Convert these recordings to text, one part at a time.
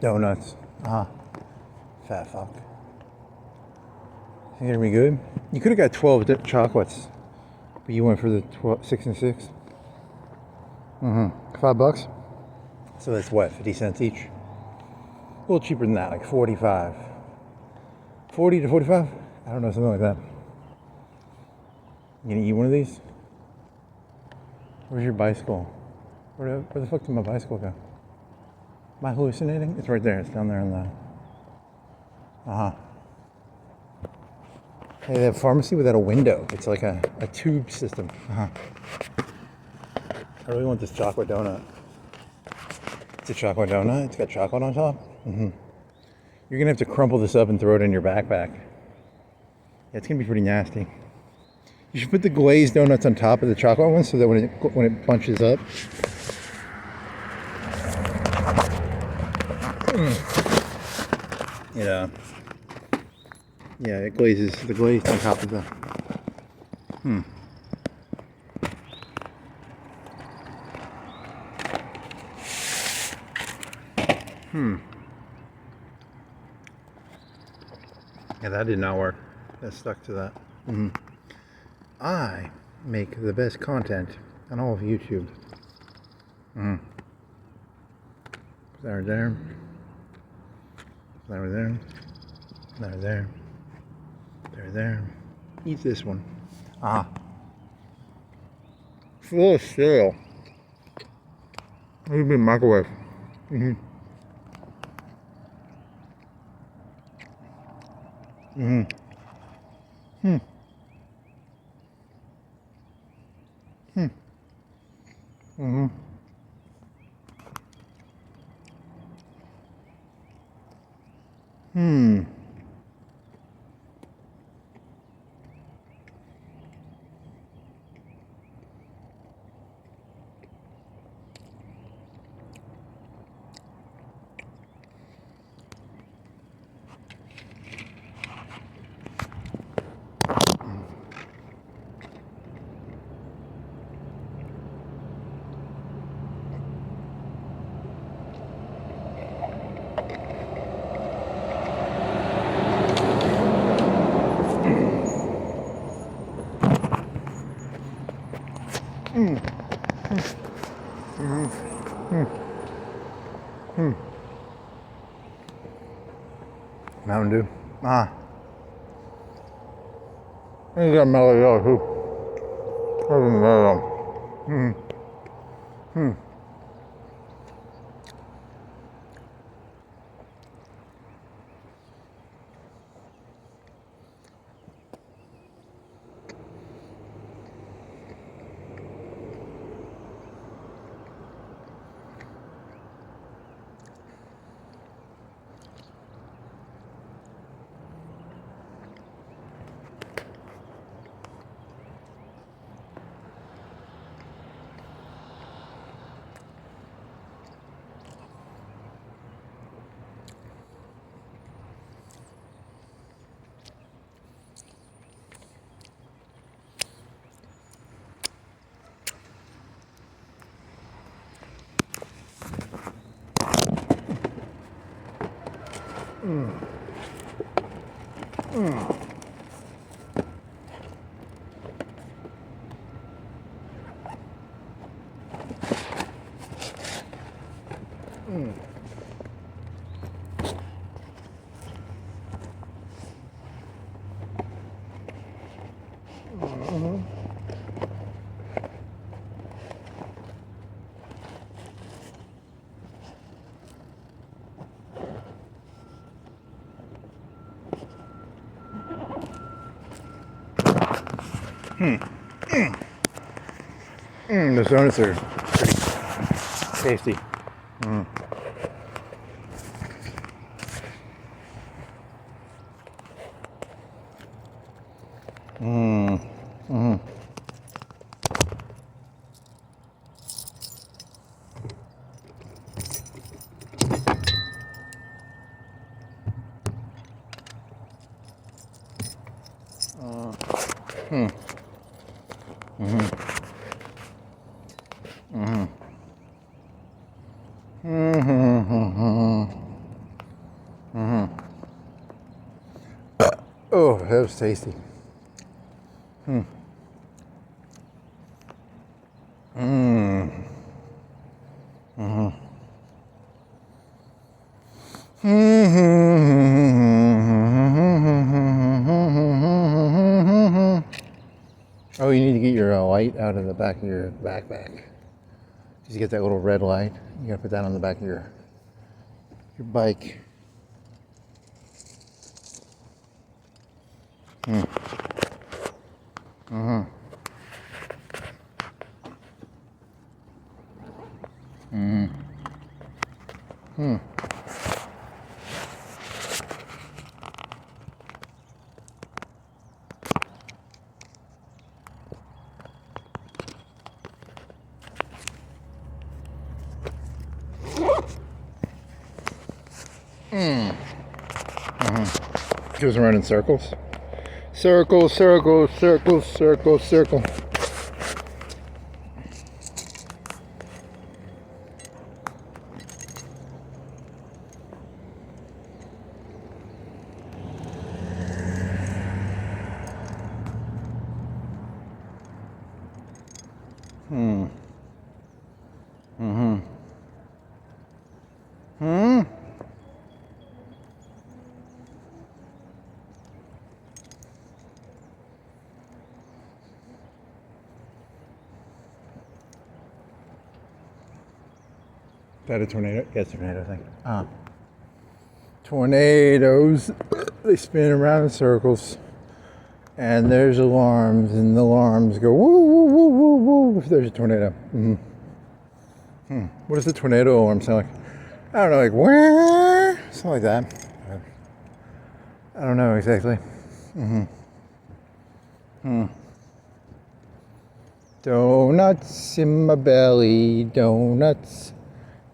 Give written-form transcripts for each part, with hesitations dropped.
Donuts. Fat fuck. Think it'd be good? You could have got 12 chocolates, but you went for the 6 and 6. $5. So that's what, 50 cents each? A little cheaper than that, like 45. 40 to 45? I don't know, something like that. You gonna eat one of these? Where's your bicycle? Where the fuck did my bicycle go? Am I hallucinating? It's right there. It's down there in the... Hey, they have a pharmacy without a window. It's like a tube system. I really want this chocolate donut. It's a chocolate donut. It's got chocolate on top. You're gonna have to crumple this up and throw it in your backpack. Yeah, it's gonna be pretty nasty. You should put the glazed donuts on top of the chocolate ones so that when it bunches up. Yeah, it glazes the glaze on top of the. Yeah, that did not work. That stuck to that. I make the best content on all of YouTube. There, there. There, there. There, there. There, there. Eat this one. Full of cereal. Maybe microwave. Mountain Dew. You got mellow yellow too. The donuts are pretty tasty. that was tasty. Hmm. Mmm. Mm-hmm. Oh, you need to get your light out of the back of your backpack. Just get that little red light. You gotta put that on the back of your bike. Mm. Mm-hmm. Mm-hmm. Hmm. Mm. Mm-hmm. Goes around in circles. Circle, circle, circle, circle, circle. Hmm. Mm-hmm. Hmm. Is that a tornado? Yeah, it's a tornado thing. Tornadoes, they spin around in circles. And there's alarms, and the alarms go woo, woo, woo, woo, woo. If there's a tornado. Mm-hmm. What does the tornado alarm sound like? I don't know, like wah, something like that. I don't know exactly. Mm-hmm. Donuts in my belly, donuts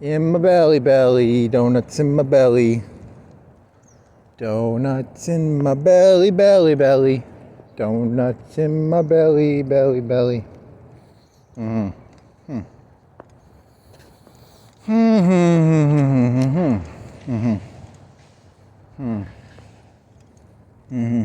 in my belly, belly, donuts in my belly. Donuts in my belly, belly, belly. Donuts in my belly, belly, belly. Mm-hmm. Mm-hmm. Mm-hmm. Mm-hmm.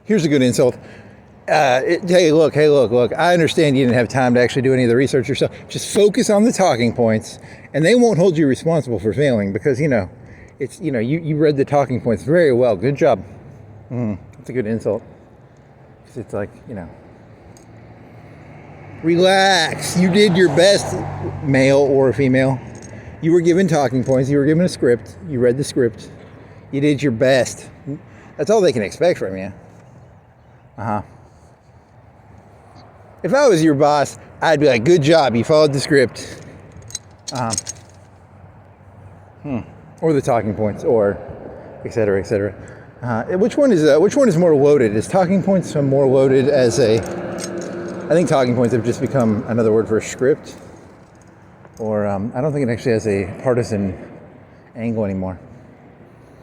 Here's a good insult. Hey, look. I understand you didn't have time to actually do any of the research yourself. Just focus on the talking points, and they won't hold you responsible for failing because it's you read the talking points very well. Good job. That's a good insult. It's like relax. You did your best, male or female. You were given talking points. You were given a script. You read the script. You did your best. That's all they can expect from you. If I was your boss, I'd be like, good job, you followed the script. Or the talking points, or et cetera, et cetera. Which one is more loaded? Is talking points more loaded as a... I think talking points have just become another word for a script. Or I don't think it actually has a partisan angle anymore.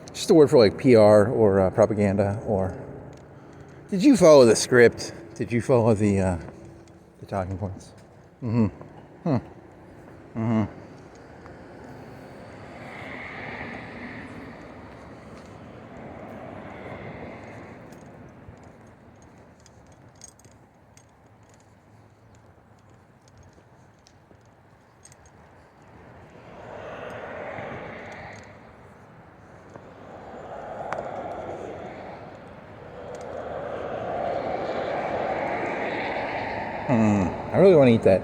It's just a word for like PR or propaganda or... Did you follow the script? Did you follow the talking points? Mm-hmm. Mm-hmm. I really want to eat that.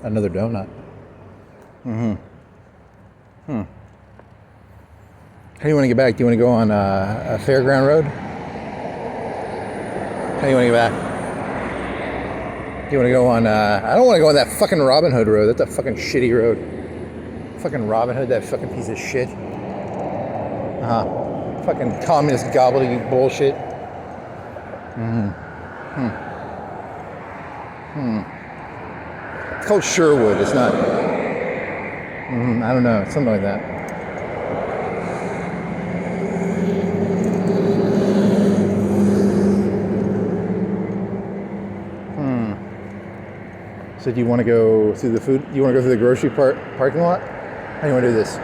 Another donut. How do you want to get back? Do you want to go on a Fairground Road? How do you want to get back? Do you want to go on... I don't want to go on that fucking Robin Hood Road. That's a fucking shitty road. Fucking Robin Hood, that fucking piece of shit. Fucking communist gobbledygook bullshit. It's called Sherwood. It's not. I don't know. It's something like that. So do you want to go through the food? You want to go through the grocery parking lot? How do you want to do this?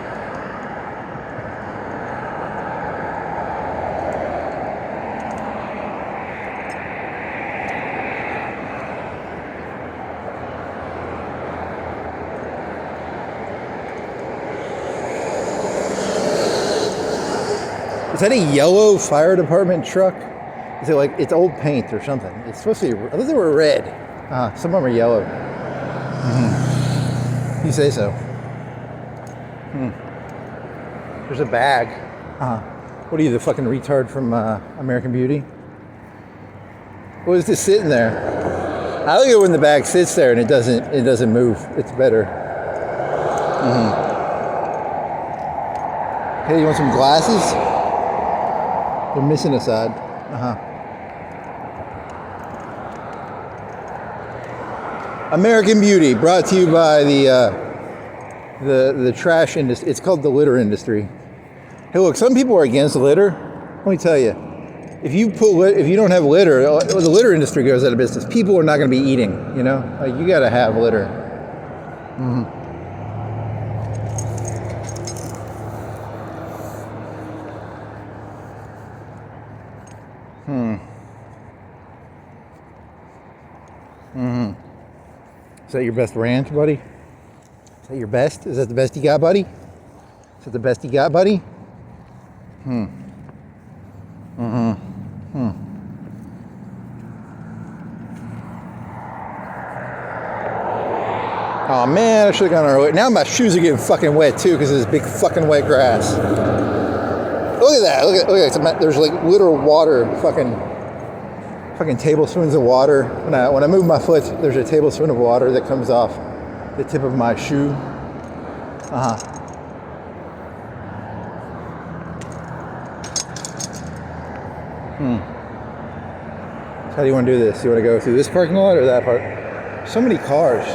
Is that a yellow fire department truck? Is it like, it's old paint or something? It's supposed to be, I thought they were red. Some of them are yellow. You say so. There's a bag. What are you, the fucking retard from American Beauty? What is this sitting there? I like it when the bag sits there and it doesn't move. It's better. Hey, you want some glasses? They're missing a side. American Beauty, brought to you by the trash industry. It's called the litter industry. Hey, look, some people are against litter. Let me tell you, if you don't have litter, the litter industry goes out of business. People are not going to be eating. You know, like, you got to have litter. Is that your best ranch, buddy? Is that your best? Is that the best you got, buddy? Is that the best you got, buddy? Oh man, I should have gone earlier. Now my shoes are getting fucking wet too because of this big fucking wet grass. Look at that. Look at that. There's like literal water, fucking tablespoons of water. When I move my foot, there's a tablespoon of water that comes off the tip of my shoe. How do you want to do this? You want to go through this parking lot or that part? So many cars.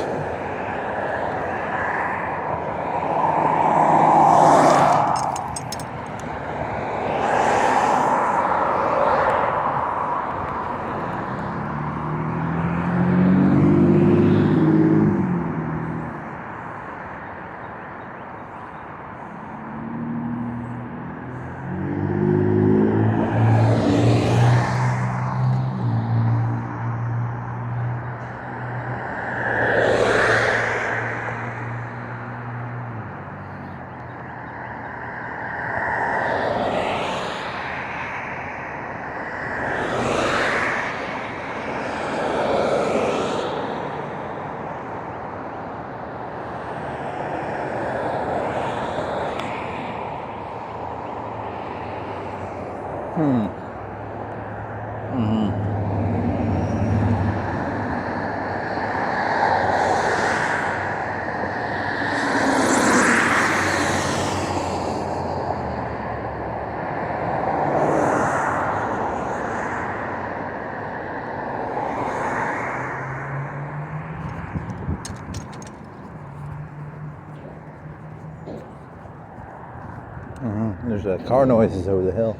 There's car noises over the hill.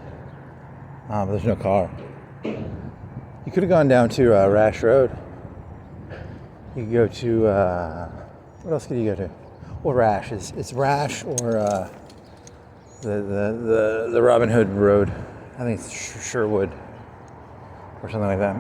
But there's no car. You could have gone down to Rash Road. You could go to, what else could you go to? Well, Rash. It's Rash or the Robin Hood Road. I think it's Sherwood or something like that.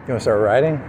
You want to start riding?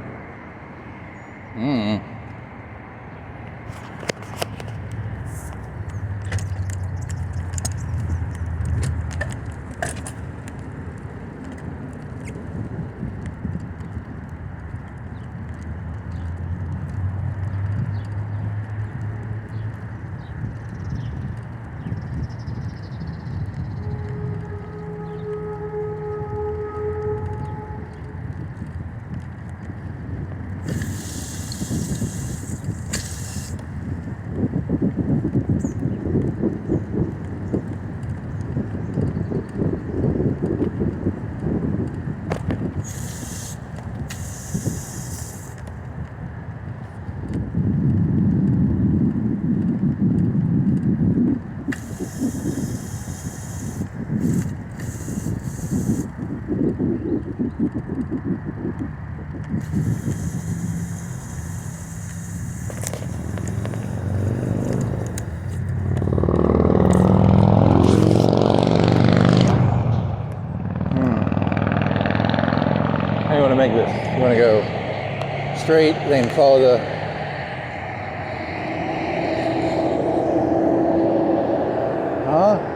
make this? You want to go straight, then follow the... Huh?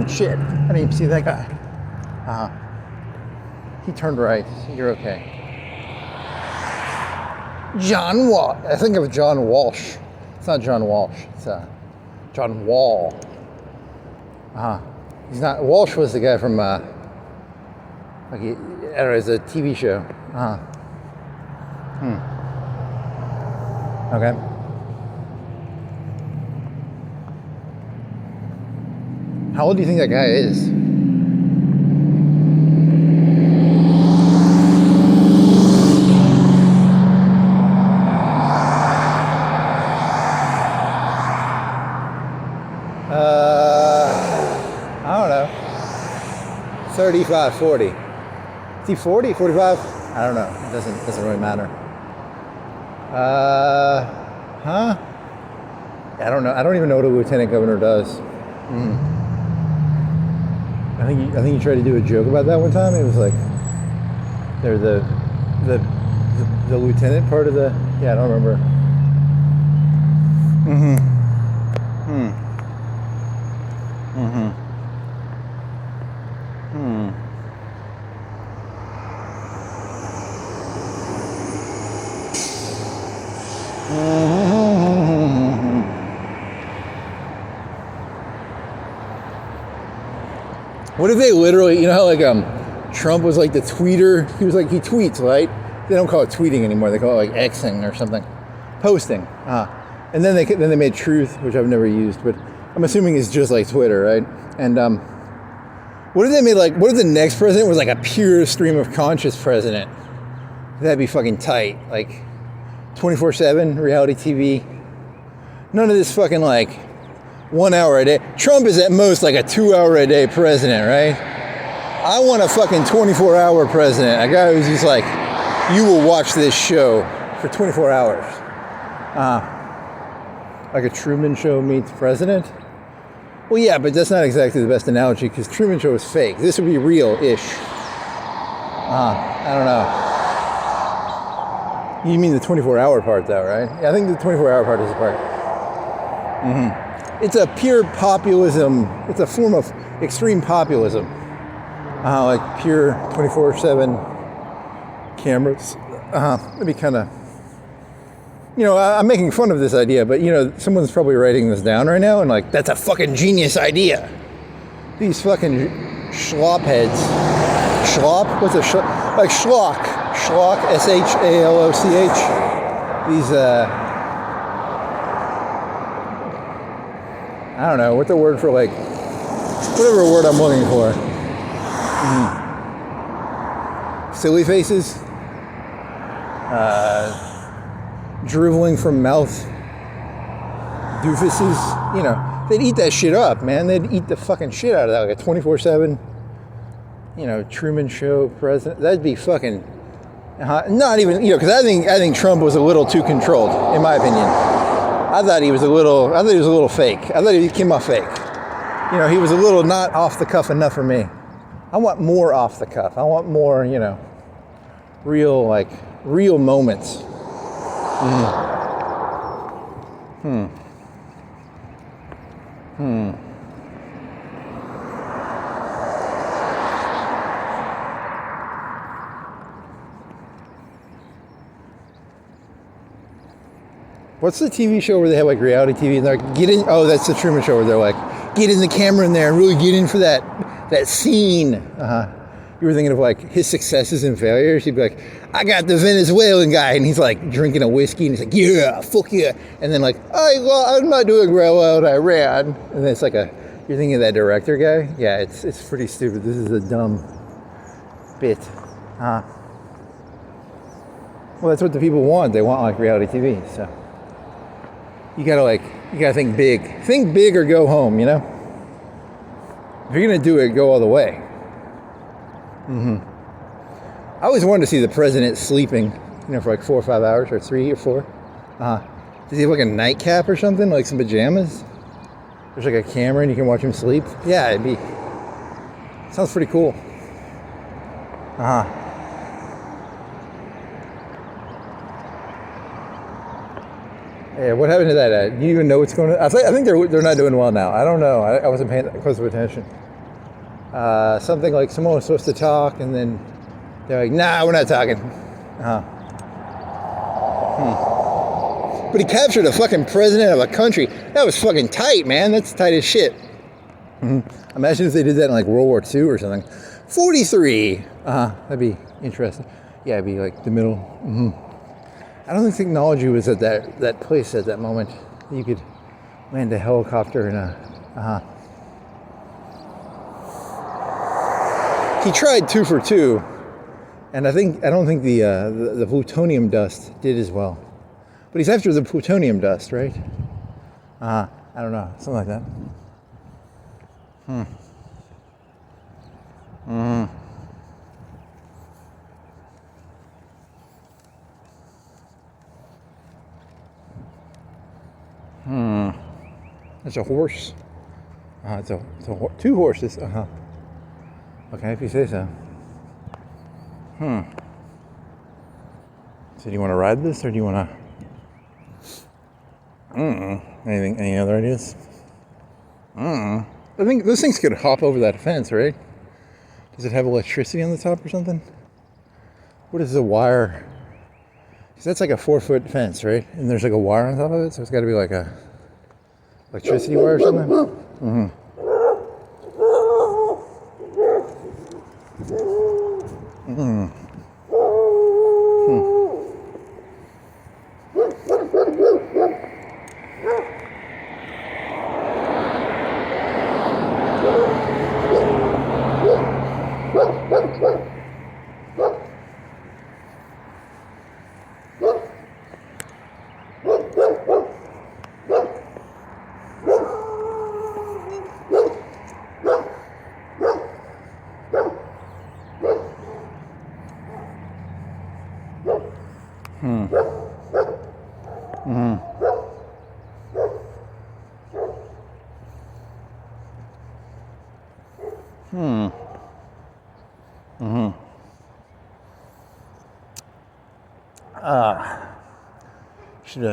Shit. I didn't even see that guy. He turned right. You're okay. John Walsh. I think of John Walsh. It's not John Walsh. It's John Wall. He's not. Walsh was the guy from like I don't know. It's a TV show. Okay. How old do you think that guy is? I don't know. 35, 40. Is he 40, 45? I don't know. It doesn't really matter. Huh? I don't know. I don't even know what a lieutenant governor does. I think you tried to do a joke about that one time. It was like they're the lieutenant part of the, yeah, I don't remember. What if they literally, you know how like Trump was like the tweeter? He was like, he tweets, right? They don't call it tweeting anymore. They call it like Xing or something. Posting. And then they made Truth, which I've never used, but I'm assuming it's just like Twitter, right? And what if they made like, what if the next president was like a pure stream of conscious president? That'd be fucking tight. Like 24/7 reality TV. None of this fucking like 1 hour a day. Trump is at most like a 2 hour a day president, right? I want a fucking 24-hour president. A guy who's just like, you will watch this show for 24 hours. Like a Truman Show meets president? Well, yeah, but that's not exactly the best analogy because Truman Show is fake. This would be real-ish. I don't know. You mean the 24-hour part, though, right? Yeah, I think the 24-hour part is the part. It's a pure populism. It's a form of extreme populism. Like pure 24/7 cameras. It'd be kind of, you know, I'm making fun of this idea, but you know, someone's probably writing this down right now and like, that's a fucking genius idea. These fucking schlop heads. Schlop? What's a schlop? Like schlock. Schlock, S-H-A-L-O-C-H. These, I don't know, what's the word for like, whatever word I'm looking for. Silly faces. Driveling from mouth. Doofuses. You know, they'd eat that shit up, man. They'd eat the fucking shit out of that. Like a 24/7, you know, Truman Show president. That'd be fucking, not even, you know, because I think Trump was a little too controlled, in my opinion. I thought he was a little fake. I thought he came off fake. You know, he was a little not off the cuff enough for me. I want more off the cuff. I want more, you know, real moments. What's the TV show where they have like reality TV and they're like, get in? Oh, that's the Truman Show where they're like, get in the camera in there and really get in for that scene. You were thinking of like his successes and failures. He'd be like, I got the Venezuelan guy, and he's like drinking a whiskey, and he's like, yeah, fuck yeah. And then like, well, I'm not doing real well in Iran. And then it's like you're thinking of that director guy? Yeah, it's pretty stupid. This is a dumb bit. Well, that's what the people want. They want like reality TV, so. You gotta think big. Think big or go home, you know? If you're gonna do it, go all the way. I always wanted to see the president sleeping, for like 4 or 5 hours, or 3 or 4. Does he have like a nightcap or something, like some pajamas? There's like a camera and you can watch him sleep. Yeah, sounds pretty cool. Yeah, what happened to that? Do you even know what's going on? I think they're not doing well now. I don't know. I wasn't paying that close of attention. Something like someone was supposed to talk, and then they're like, "Nah, we're not talking." But he captured a fucking president of a country. That was fucking tight, man. That's tight as shit. Imagine if they did that in like World War II or something. 43. That'd be interesting. Yeah, it'd be like the middle. I don't think technology was at that place at that moment. You could land a helicopter in a. He tried 2 for 2, and I don't think the plutonium dust did as well. But he's after the plutonium dust, right? I don't know, something like that. It's a horse. It's 2 horses. Okay, if you say so. So do you want to ride this, or do you want to? Any other ideas? I think those things could hop over that fence, right? Does it have electricity on the top or something? What is the wire? Because that's like a 4-foot fence, right? And there's like a wire on top of it, so it's got to be like a electricity wire or something.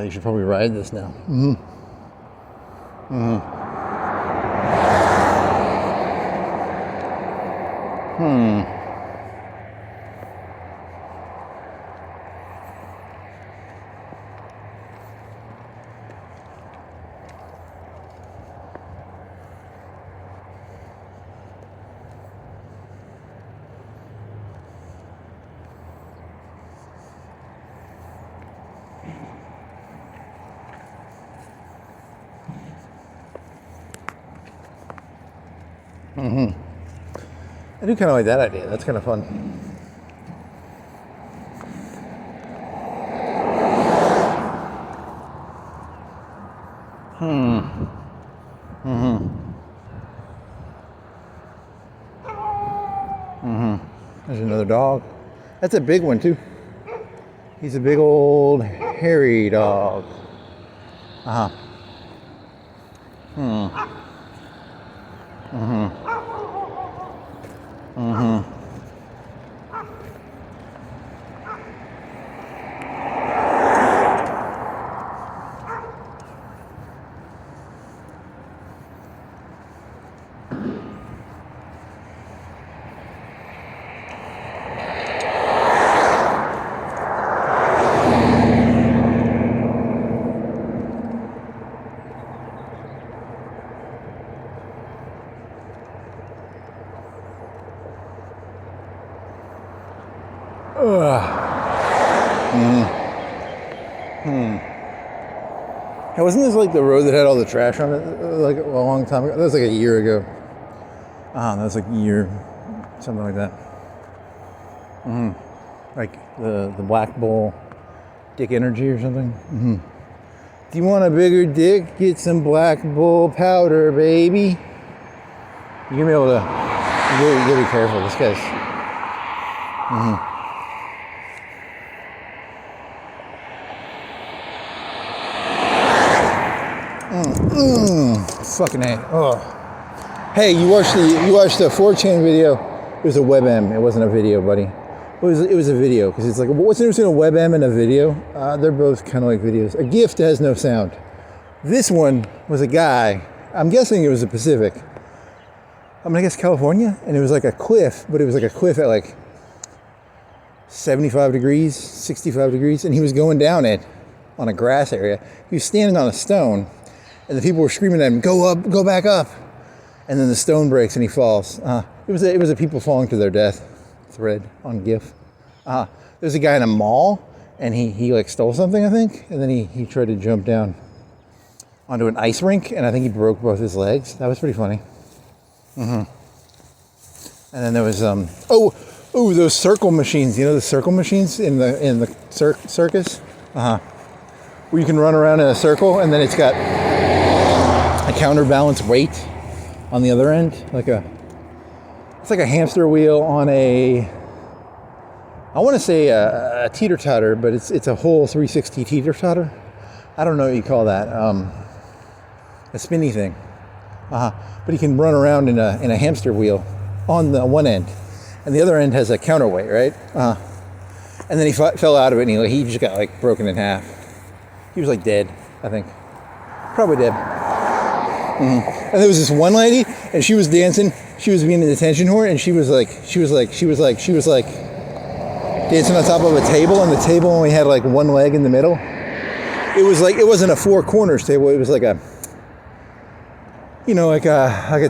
You should probably ride this now. I do kind of like that idea. That's kind of fun. There's another dog. That's a big one too. He's a big old hairy dog. Hey, wasn't this like the road that had all the trash on it like a long time ago? That was like a year ago. That was like a year, something like that. Like the Black Bull Dick Energy or something. Do you want a bigger dick? Get some Black Bull powder, baby. You're gonna be able to really be careful. This guy's. Fucking A. Oh. Hey, you watched the 4chan video. It was a WebM. It wasn't a video, buddy. It was a video, because it's like, what's the difference between a WebM and a video? They're both kind of like videos. A GIF has no sound. This one was a guy. I'm guessing it was the Pacific. I guess California, and it was like a cliff, but it was like a cliff at like 75 degrees, 65 degrees, and he was going down it on a grass area. He was standing on a stone, and the people were screaming at him, "Go up, go back up!" And then the stone breaks and he falls. It was a people falling to their death thread on GIF. There's a guy in a mall, and he like stole something, I think, and then he tried to jump down onto an ice rink, and I think he broke both his legs. That was pretty funny. And then there was those circle machines. You know the circle machines in the circus, where you can run around in a circle, and then it's got a counterbalance weight on the other end, it's like a hamster wheel on I want to say a teeter-totter, but it's a whole 360 teeter-totter. I don't know what you call that. A spinny thing. But you can run around in a hamster wheel on the one end, and the other end has a counterweight, right? And then he fell out of it, and he just got like broken in half. He was like dead, I think, probably dead. And there was this one lady, and she was dancing. She was being an attention whore, and she was like dancing on top of a table, and the table only had like one leg in the middle. It wasn't a four corners table. It was like a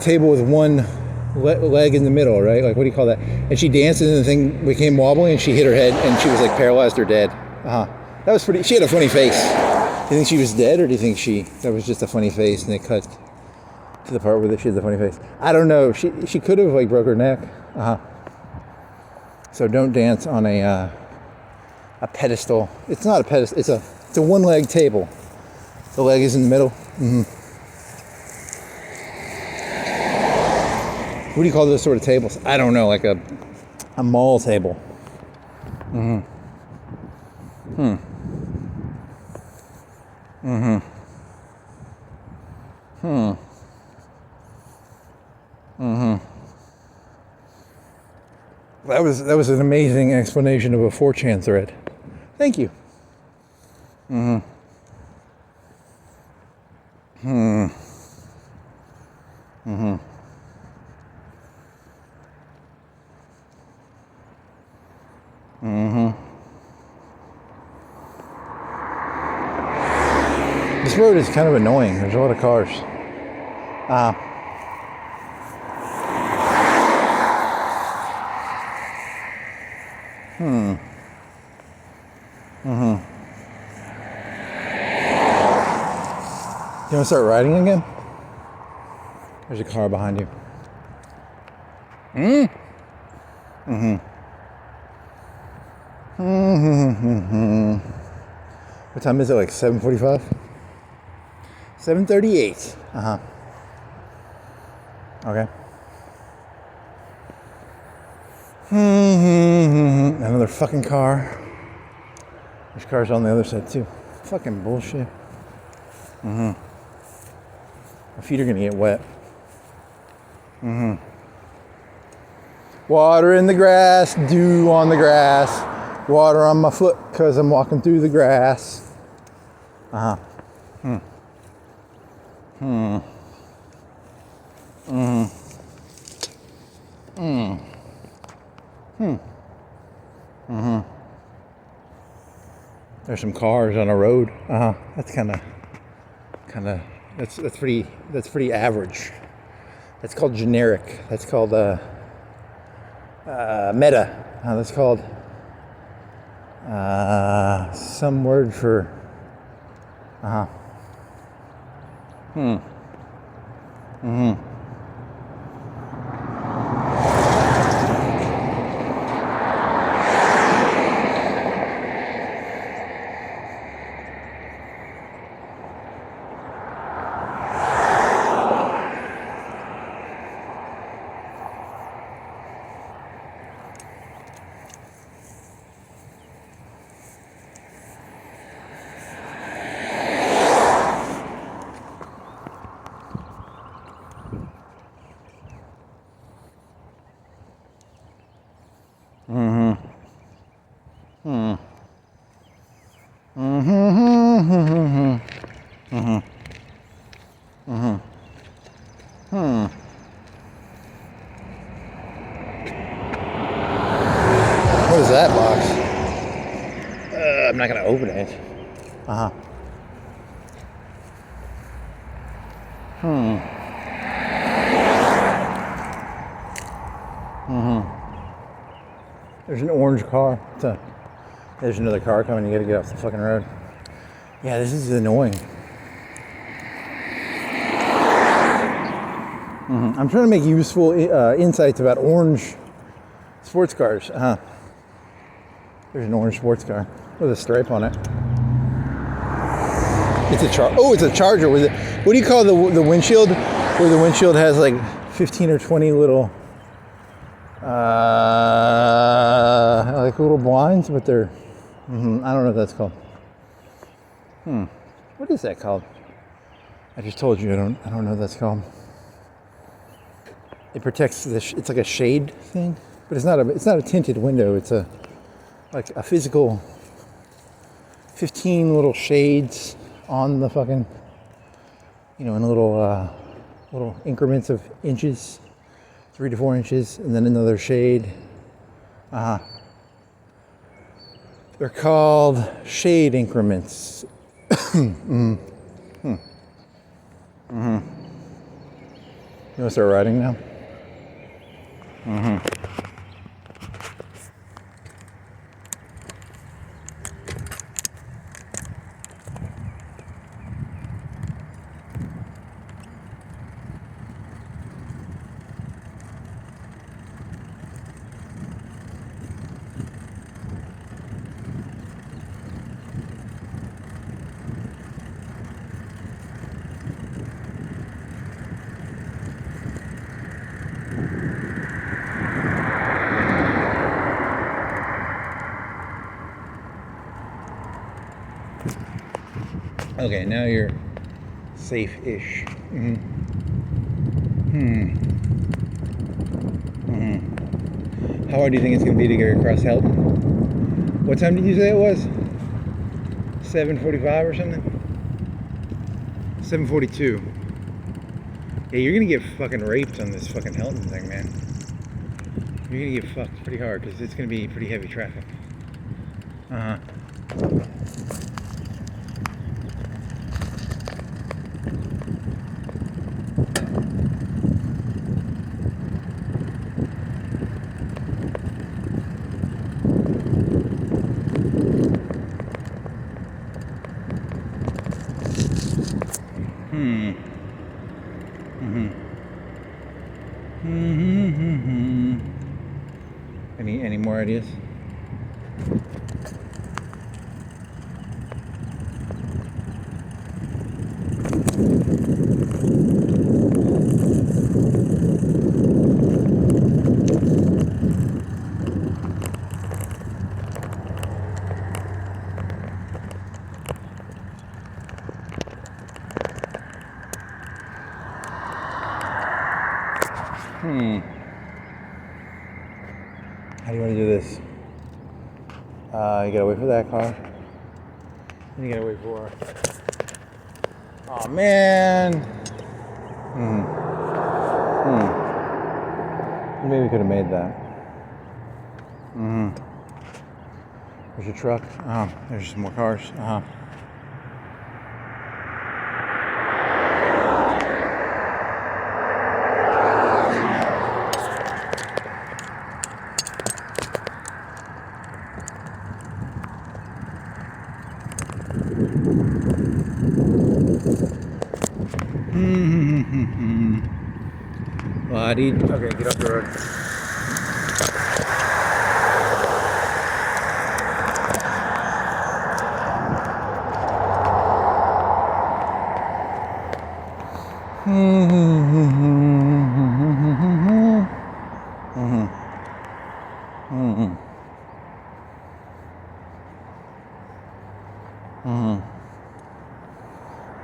table with one leg in the middle, right? Like, what do you call that? And she danced, and the thing became wobbly, and she hit her head, and she was like paralyzed or dead. That was pretty. She had a funny face. Do you think she was dead, or do you think that was just a funny face, and they cut to the part where she had the funny face? I don't know. She could have like broke her neck. So don't dance on a pedestal. It's not a pedestal. It's a one leg table. The leg is in the middle. What do you call those sort of tables? I don't know, like a mall table. That was an amazing explanation of a 4chan thread. Thank you. This road is kind of annoying. There's a lot of cars. You want to start riding again? There's a car behind you. What time is it? Like 7:45? 7:38. Okay. Another fucking car. There's cars on the other side too. Fucking bullshit. My feet are gonna get wet. Water in the grass, dew on the grass. Water on my foot because I'm walking through the grass. There's some cars on a road. That's that's pretty average. That's called generic. That's called meta. That's called some word for Mm-hmm. Mm-hmm. Mm-hmm. Mm-hmm. Hmm. What is that box? I'm not gonna open it. Uh-huh. Hmm. Mm-hmm. There's an orange car. There's another car coming. You gotta get off the fucking road. Yeah, this is annoying. Mm-hmm. I'm trying to make useful insights about orange sports cars. Uh-huh. There's an orange sports car with a stripe on it. It's a it's a Charger with it. What do you call the windshield? Where the windshield has like 15 or 20 little like little blinds, but they're I don't know what that's called. What is that called? I just told you I don't know what that's called. It protects it's like a shade thing, but it's not a tinted window. It's like a physical 15 little shades on the fucking, in little increments of inches, 3 to 4 inches, and then another shade. They're called shade increments. You want to start riding now? Okay, now you're safe-ish. How hard do you think it's going to be to get across Helton? What time did you say it was? 7:45 or something? 7:42. Yeah, you're going to get fucking raped on this fucking Helton thing, man. You're going to get fucked pretty hard because it's going to be pretty heavy traffic. Any more ideas? How do you want to do this? You gotta wait for that car. And you gotta wait for... Oh man! Maybe we could have made that. There's your truck. There's some more cars. Okay, get off the road.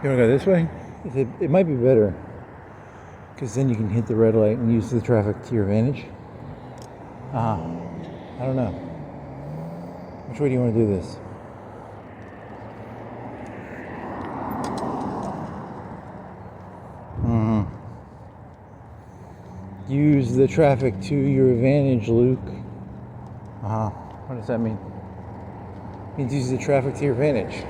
You want to go this way? It might be better, because then you can hit the red light and use the traffic to your advantage. I don't know. Which way do you want to do this? Use the traffic to your advantage, Luke. What does that mean? It means use the traffic to your advantage.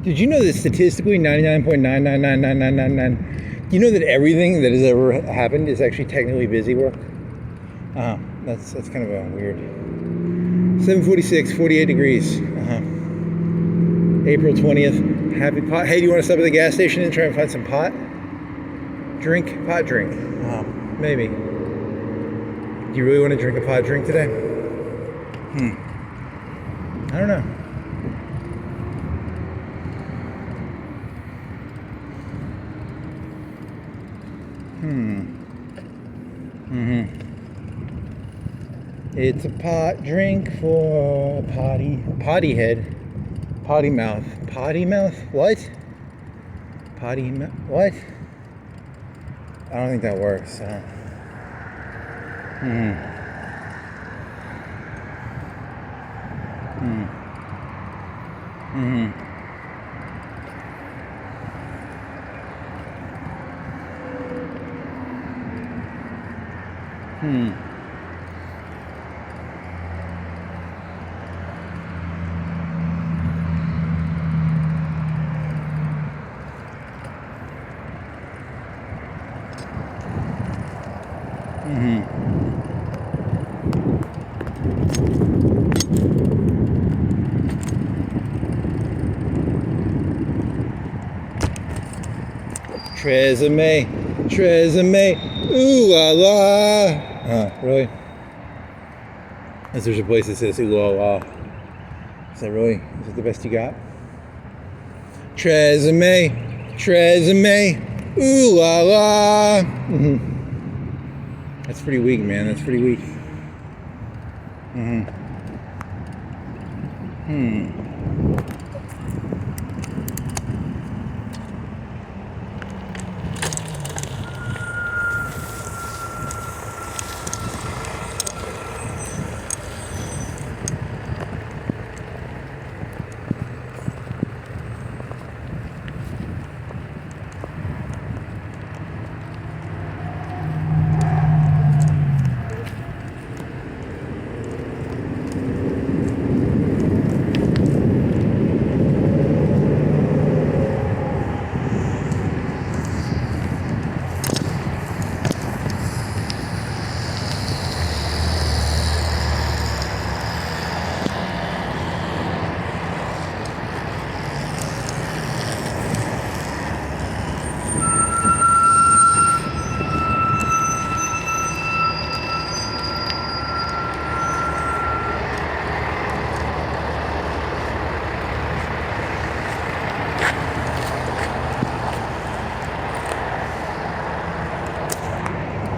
Did you know that statistically 99.9999999, do you know that everything that has ever happened is actually technically busy work? That's kind of a weird. 7:46, 48 degrees. April 20th. Happy pot. Hey, do you want to stop at the gas station and try and find some pot? Pot drink. Maybe. Do you really want to drink a pot drink today? I don't know. It's a pot drink for a potty head, potty mouth, what? What? I don't think that works. Tresemme, ooh la la. Really? As there's a place that says ooh la la. Is that really? Is it the best you got? Tresemme, ooh la la. That's pretty weak, man. That's pretty weak.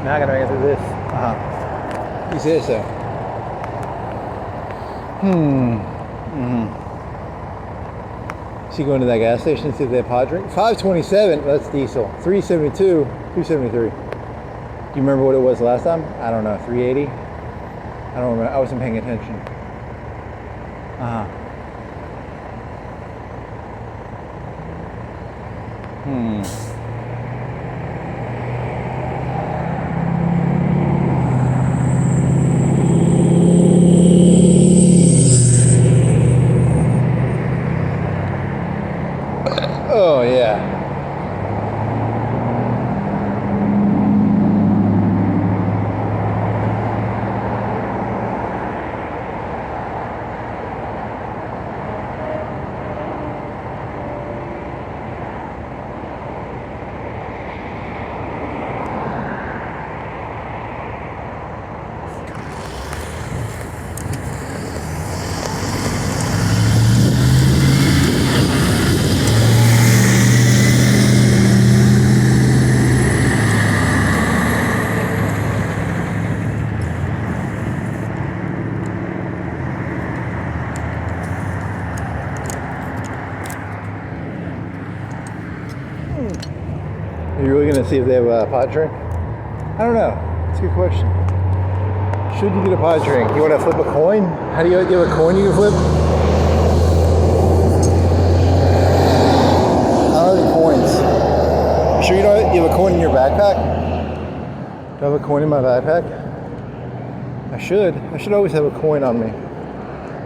Now I gotta make it through this. You say so. So you go into that gas station and see if they have pot drink? 527, that's diesel. 372, 273. Do you remember what it was last time? I don't know, 380? I don't remember, I wasn't paying attention. Oh yeah. Are you really gonna see if they have a pot drink? I don't know. It's a good question. Should you get a pot drink? You want to flip a coin? How do you have a coin you can flip? I don't have any coins. You sure you don't? You have a coin in your backpack? Do I have a coin in my backpack? I should. I should always have a coin on me.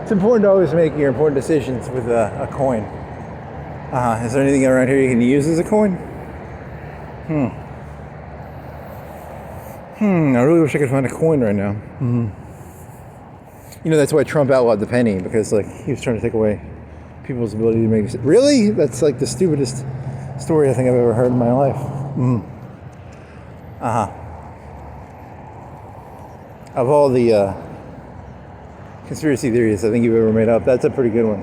It's important to always make your important decisions with a coin. Is there anything around here you can use as a coin? I really wish I could find a coin right now. You know, that's why Trump outlawed the penny, because like he was trying to take away people's ability to make. Really? That's like the stupidest story I think I've ever heard in my life. Of all the conspiracy theories I think you've ever made up, that's a pretty good one.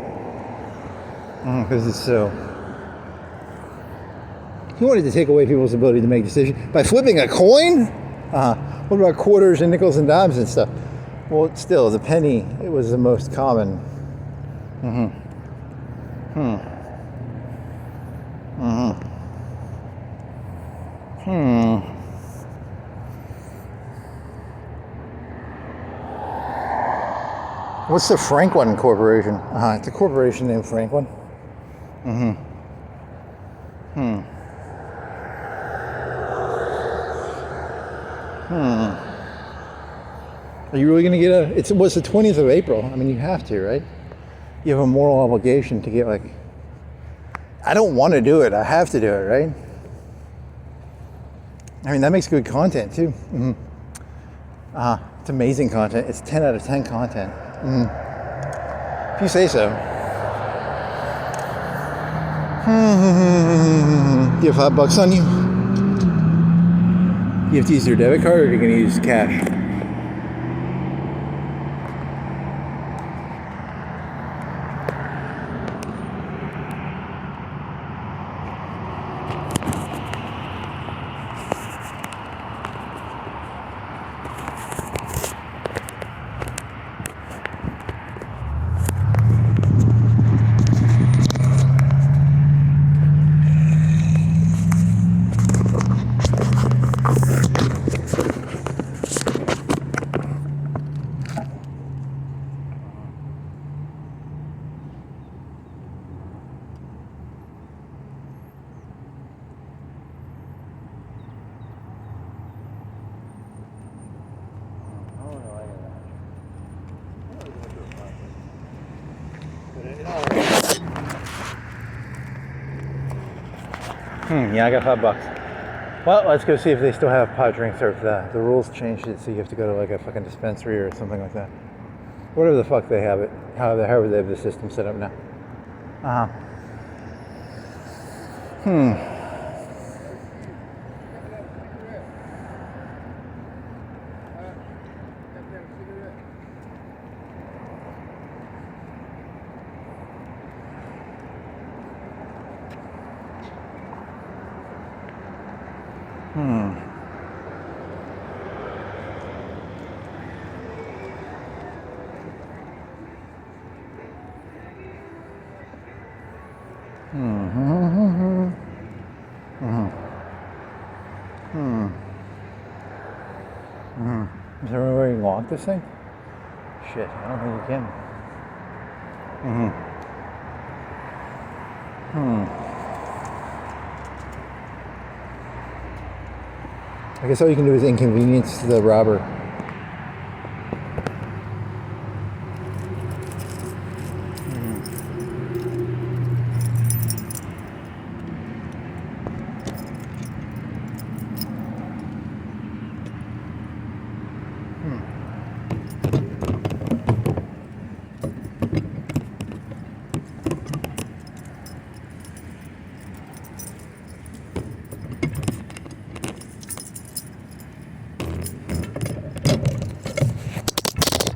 Because it's so. He wanted to take away people's ability to make decisions by flipping a coin? What about quarters and nickels and dimes and stuff? Well, still, the penny, it was the most common. What's the Franklin Corporation? It's a corporation named Franklin. Are you really going to get it was the 20th of April. I mean, you have to, right? You have a moral obligation to get like, I don't want to do it. I have to do it, right? I mean, that makes good content too. It's amazing content. It's 10 out of 10 content. If you say so. Do you have $5 on you? You have to use your debit card, or are you going to use cash? Yeah, I got $5. Well, let's go see if they still have pot drinks, or if the rules changed it so you have to go to like a fucking dispensary or something like that. Whatever the fuck they have it, however they have the system set up now. Is there any way you can lock this thing? Shit, I don't think you can. I guess all you can do is inconvenience the robber.